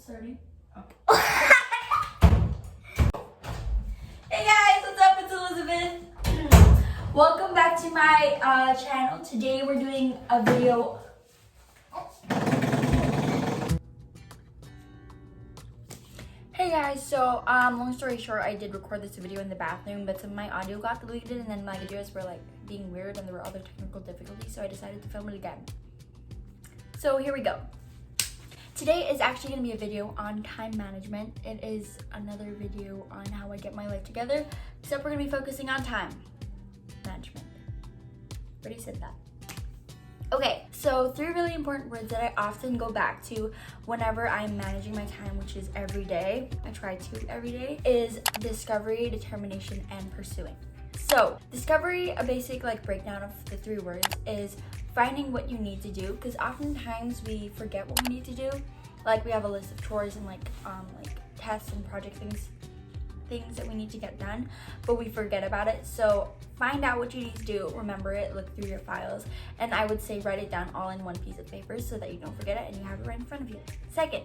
Starting? Oh. Hey guys, what's up? It's Elizabeth. Welcome back to my channel. Today we're doing a video. Hey guys, so long story short, I did record this video in the bathroom, but some of my audio got deleted and then my videos were like being weird and there were other technical difficulties, so I decided to film it again. So here we go. Today is actually going to be a video on time management. It is another video on how I get my life together, except we're going to be focusing on time management. Already said that. Okay, so 3 really important words that I often go back to whenever I'm managing my time, which is every day. I try to every day, is discovery, determination, and pursuing. So discovery, a basic breakdown of the 3 words, is finding what you need to do, because oftentimes we forget what we need to do. Like we have a list of chores and like tests and project things that we need to get done, but we forget about it. So find out what you need to do, remember it, look through your files, and I would say write it down all in one piece of paper so that you don't forget it and you have it right in front of you. Second,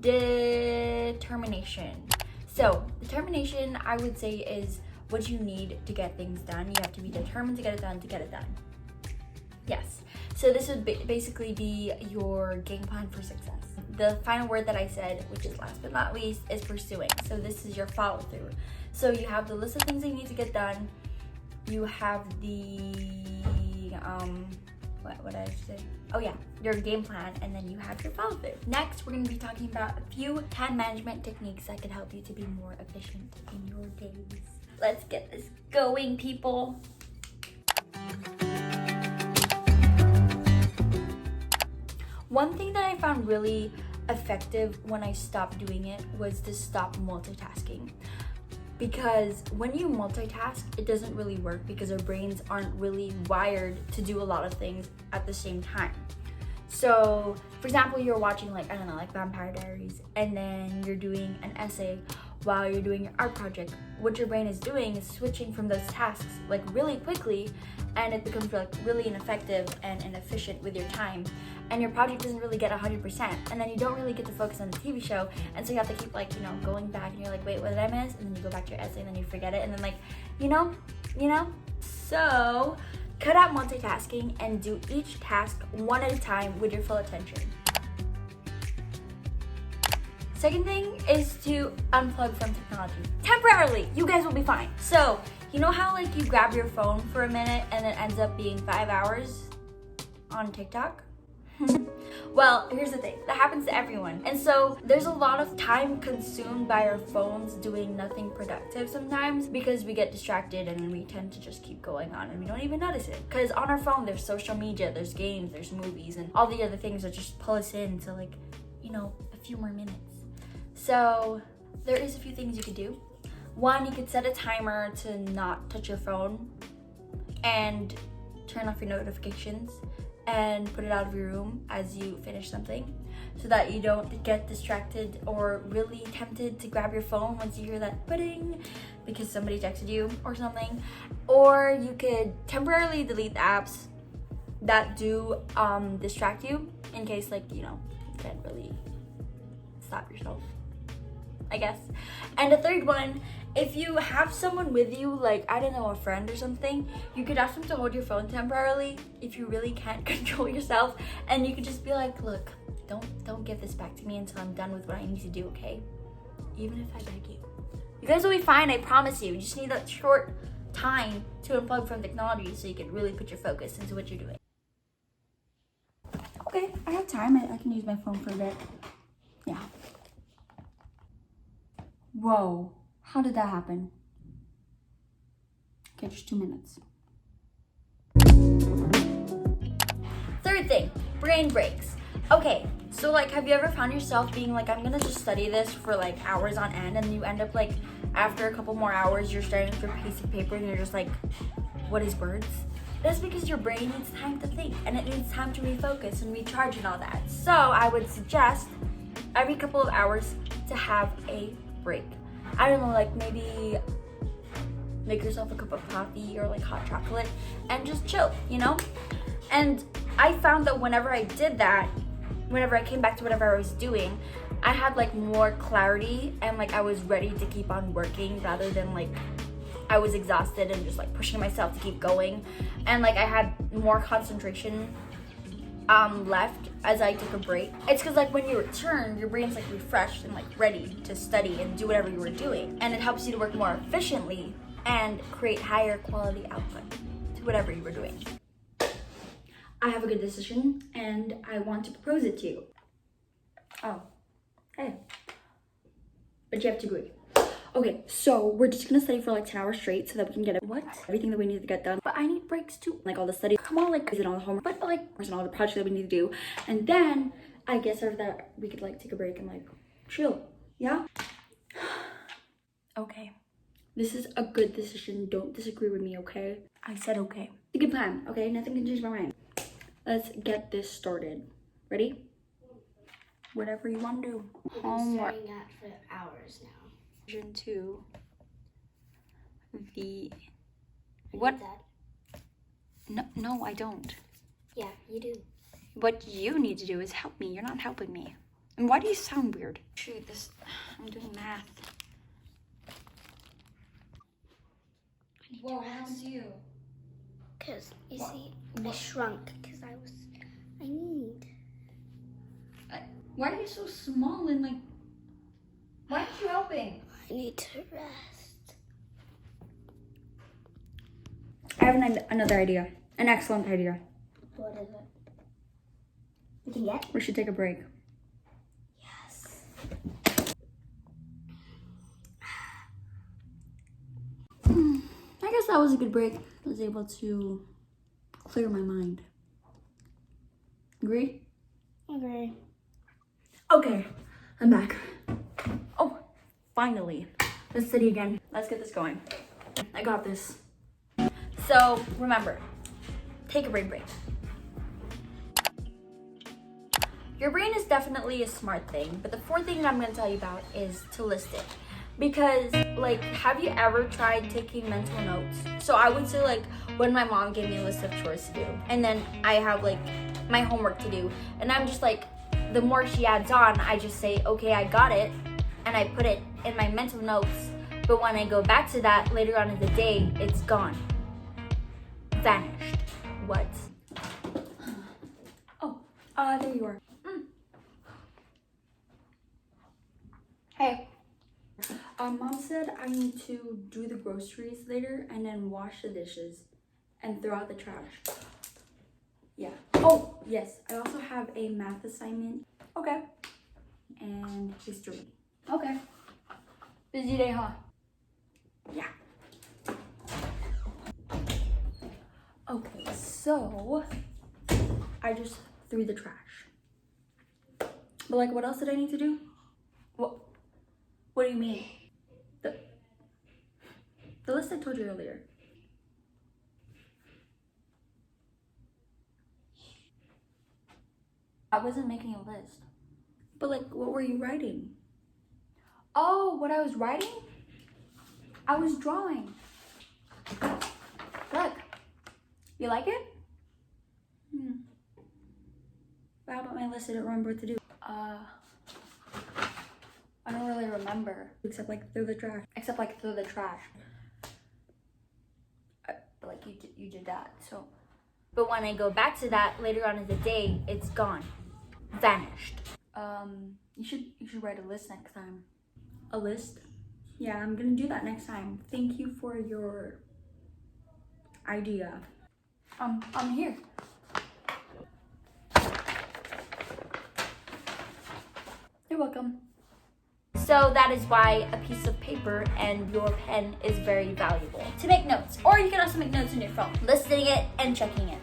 determination. So determination, I would say, is what you need to get things done. You have to be determined to get it done, Yes. So this would basically be your game plan for success. The final word that I said, which is last but not least, is pursuing. So this is your follow through. So you have the list of things that you need to get done. You have the, what did I say? Oh yeah, your game plan, and then you have your follow through. Next, we're gonna be talking about a few time management techniques that could help you to be more efficient in your days. Let's get this going, people. One thing that I found really effective when I stopped doing it was to stop multitasking. Because when you multitask, it doesn't really work because our brains aren't really wired to do a lot of things at the same time. So, for example, you're watching Vampire Diaries, and then you're doing an essay while you're doing your art project. What your brain is doing is switching from those tasks really quickly, and it becomes really ineffective and inefficient with your time, and your project doesn't really get 100%, and then you don't really get to focus on the TV show, and so you have to keep going back, and you're like, wait, what did I miss? And then you go back to your essay, and then you forget it, and then so cut out multitasking and do each task one at a time with your full attention. Second thing is to unplug from technology. Temporarily, you guys will be fine. So, you know how you grab your phone for a minute and it ends up being 5 hours on TikTok? Well, here's the thing, that happens to everyone. And so there's a lot of time consumed by our phones doing nothing productive sometimes because we get distracted and we tend to just keep going on and we don't even notice it. Because on our phone, there's social media, there's games, there's movies, and all the other things that just pull us in to a few more minutes. So there is a few things you could do. One, you could set a timer to not touch your phone and turn off your notifications and put it out of your room as you finish something so that you don't get distracted or really tempted to grab your phone once you hear that pudding because somebody texted you or something. Or you could temporarily delete the apps that do distract you in case you can't really stop yourself, I guess. And the third one, if you have someone with you, a friend or something, you could ask them to hold your phone temporarily if you really can't control yourself, and you could just be like, look, don't give this back to me until I'm done with what I need to do, okay? Even if I beg you. You guys will be fine, I promise you. You just need that short time to unplug from technology so you can really put your focus into what you're doing. Okay, I have time. I can use my phone for a bit. Yeah. Whoa, how did that happen? Okay, just 2 minutes. Third thing, brain breaks. Okay, so have you ever found yourself being I'm gonna just study this for hours on end, and you end up after a couple more hours, you're staring at your piece of paper and you're just what is words? That's because your brain needs time to think and it needs time to refocus and recharge and all that. So I would suggest every couple of hours to have a break. I don't know, maybe make yourself a cup of coffee or hot chocolate and just chill, And I found that whenever I did that, whenever I came back to whatever I was doing, I had like more clarity and like I was ready to keep on working rather than like I was exhausted and just like pushing myself to keep going. And like I had more concentration left as I took a break. It's because like when you return, your brain's like refreshed and like ready to study and do whatever you were doing. And it helps you to work more efficiently and create higher quality output to whatever you were doing. I have a good decision and I want to propose it to you. Oh, hey. But you have to agree. Okay, so we're just gonna study for like 10 hours straight so that we can get everything that we need to get done. But I need breaks too. Like all the study, come on, like, is it all the homework? But like, and all the projects that we need to do. And then I guess after that, we could like take a break and like chill, yeah? Okay, this is a good decision. Don't disagree with me, okay? I said okay. It's a good plan, okay? Nothing can change my mind. Let's get this started. Ready? Whatever you want to do. Homework. I've been staring at for hours now. To the what? No, I don't. Yeah, you do. What you need to do is help me. You're not helping me. And why do you sound weird? Shoot, I'm doing math. Whoa, what happened to you? Because, you see, I shrunk because I need. Why are you so small and like, why aren't you helping? I need to rest. I have another idea. An excellent idea. What is it? We can get? We should take a break. Yes. I guess that was a good break. I was able to clear my mind. Agree? Okay. Okay, I'm back. Oh, finally. Let's study again. Let's get this going. I got this. So remember, take a brain break. Your brain is definitely a smart thing, but the fourth thing I'm gonna tell you about is to list it. Because like, have you ever tried taking mental notes? So I would say like, when my mom gave me a list of chores to do, and then I have like my homework to do, and I'm just like, the more she adds on, I just say, okay, I got it, and I put it in my mental notes, but when I go back to that later on in the day, it's gone. Vanished. What? Oh, there you are. Hey. Mom said I need to do the groceries later and then wash the dishes and throw out the trash. Yeah. Oh, yes. I also have a math assignment. Okay. And history. Okay. Busy day, huh? Yeah. Okay, so I just threw the trash. But like, what else did I need to do? What do you mean? The list I told you earlier. I wasn't making a list. But like, what were you writing? Oh, what I was writing? I was drawing. Look. You like it? But how about my list? I don't remember what to do. I don't really remember. Except like through the trash. But like you did that, so. But when I go back to that later on in the day, it's gone. Vanished. You should write a list next time. A list? Yeah, I'm gonna do that next time. Thank you for your idea. I'm here. You're welcome. So that is why a piece of paper and your pen is very valuable to make notes. Or you can also make notes on your phone, listening it and checking it.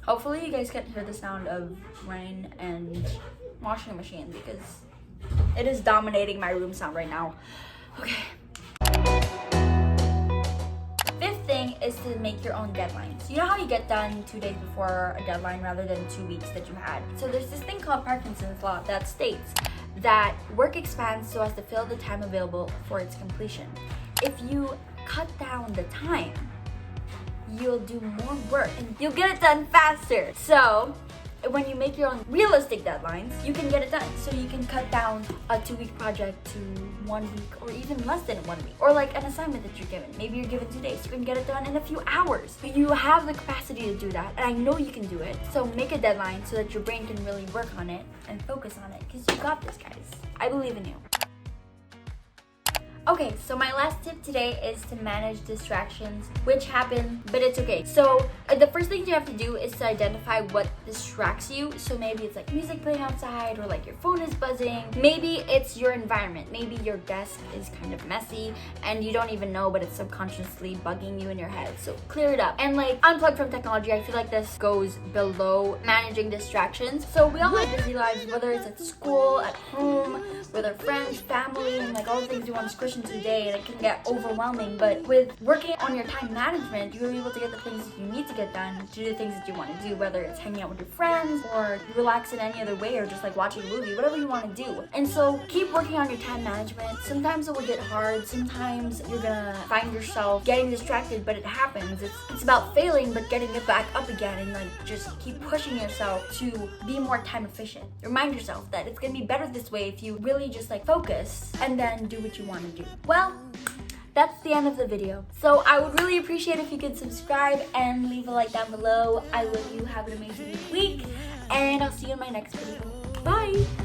Hopefully you guys can hear the sound of rain and washing machine because it is dominating my room sound right now. Okay. Fifth thing is to make your own deadlines. You know how you get done 2 days before a deadline rather than 2 weeks that you had? So there's this thing called Parkinson's law that states that work expands so as to fill the time available for its completion. If you cut down the time, you'll do more work and you'll get it done faster. So when you make your own realistic deadlines, you can get it done. So you can cut down a 2-week project to 1 week or even less than 1 week. Or like an assignment that you're given. Maybe you're given 2 days. You can get it done in a few hours. You have the capacity to do that, and I know you can do it. So make a deadline so that your brain can really work on it and focus on it, because you got this, guys. I believe in you. Okay, so my last tip today is to manage distractions, which happen, but it's okay. So the first thing you have to do is to identify what distracts you. So maybe it's like music playing outside, or like your phone is buzzing. Maybe it's your environment. Maybe your desk is kind of messy and you don't even know, but it's subconsciously bugging you in your head. So clear it up and like unplug from technology. I feel like this goes below managing distractions. So we all have busy lives, whether it's at school, at home, with our friends, family, and like all the things you want to squish into a day, and it can get overwhelming. But with working on your time management, you're able to get the things that you need to get done, to do the things that you want to do, whether it's hanging out with your friends or relax in any other way, or just like watching a movie, whatever you want to do. And so keep working on your time management. Sometimes it will get hard. Sometimes you're gonna find yourself getting distracted, but it happens. It's about failing, but getting it back up again, and like just keep pushing yourself to be more time efficient. Remind yourself that it's gonna be better this way if you really just like focus and then do what you want to do. Well, that's the end of the video. So I would really appreciate if you could subscribe and leave a like down below. I love you. Have an amazing week, and I'll see you in my next video. Bye.